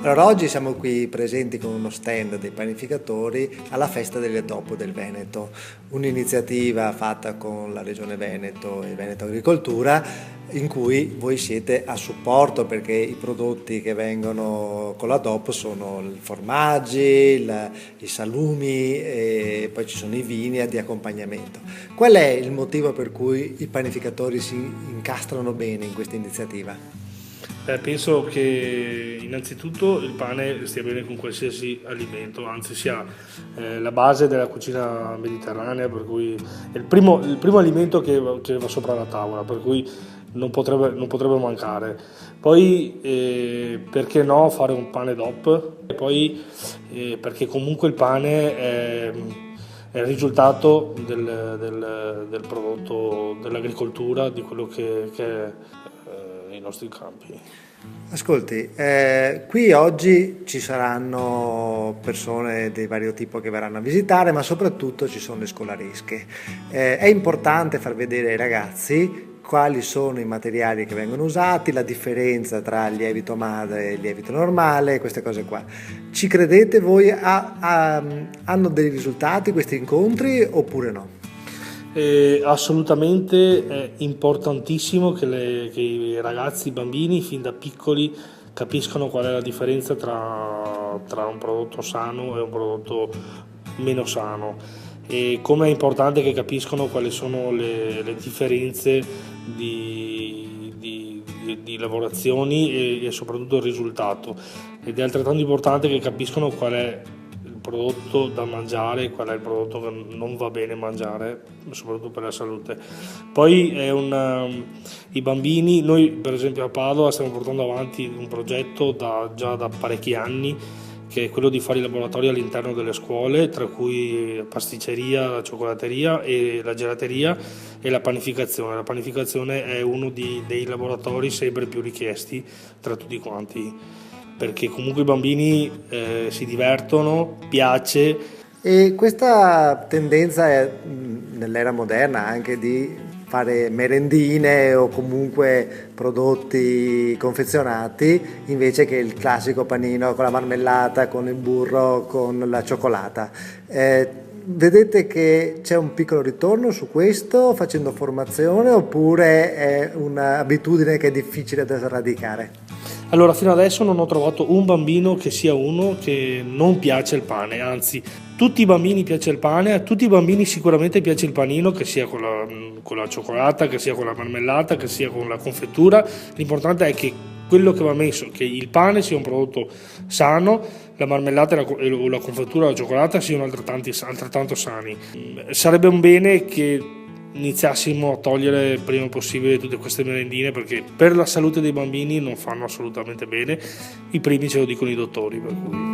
Allora, oggi siamo qui presenti con uno stand dei panificatori alla Festa delle DOP del Veneto, un'iniziativa fatta con la Regione Veneto e Veneto Agricoltura in cui voi siete a supporto perché i prodotti che vengono con la DOP sono i formaggi, i salumi e poi ci sono i vini di accompagnamento. Qual è il motivo per cui i panificatori si incastrano bene in questa iniziativa? Penso che innanzitutto il pane stia bene con qualsiasi alimento, anzi sia la base della cucina mediterranea, per cui è il primo alimento che va sopra la tavola, per cui non potrebbe mancare. Poi perché no fare un pane DOP? E poi perché comunque il pane è il risultato del prodotto dell'agricoltura, di quello che è nei nostri campi. Ascolti, qui oggi ci saranno persone di vario tipo che verranno a visitare, ma soprattutto ci sono le scolaresche. È importante far vedere ai ragazzi quali sono i materiali che vengono usati, la differenza tra il lievito madre e il lievito normale, queste cose qua. Ci credete voi? Hanno dei risultati questi incontri oppure no? Assolutamente è importantissimo che i ragazzi, i bambini, fin da piccoli capiscano qual è la differenza tra un prodotto sano e un prodotto meno sano, e come è importante che capiscano quali sono le differenze di lavorazioni e soprattutto il risultato, ed è altrettanto importante che capiscano qual è il prodotto da mangiare e qual è il prodotto che non va bene mangiare, soprattutto per la salute. Poi i bambini, noi per esempio a Padova stiamo portando avanti un progetto già da parecchi anni, che è quello di fare i laboratori all'interno delle scuole, tra cui pasticceria, la cioccolateria e la gelateria e la panificazione. La panificazione è uno dei laboratori sempre più richiesti tra tutti quanti, perché comunque i bambini si divertono, piace. E questa tendenza è, nell'era moderna anche di fare merendine o comunque prodotti confezionati invece che il classico panino con la marmellata, con il burro, con la cioccolata. Vedete che c'è un piccolo ritorno su questo facendo formazione oppure è un'abitudine che è difficile da sradicare? Allora, fino adesso non ho trovato un bambino che sia uno che non piace il pane, anzi, tutti i bambini piace il pane, a tutti i bambini sicuramente piace il panino, che sia con la cioccolata, che sia con la marmellata, che sia con la confettura. L'importante è che quello che va messo, che il pane sia un prodotto sano, la marmellata o la confettura o la cioccolata siano altrettanto sani. Sarebbe un bene che iniziassimo a togliere il prima possibile tutte queste merendine, perché per la salute dei bambini non fanno assolutamente bene, i primi ce lo dicono i dottori, per cui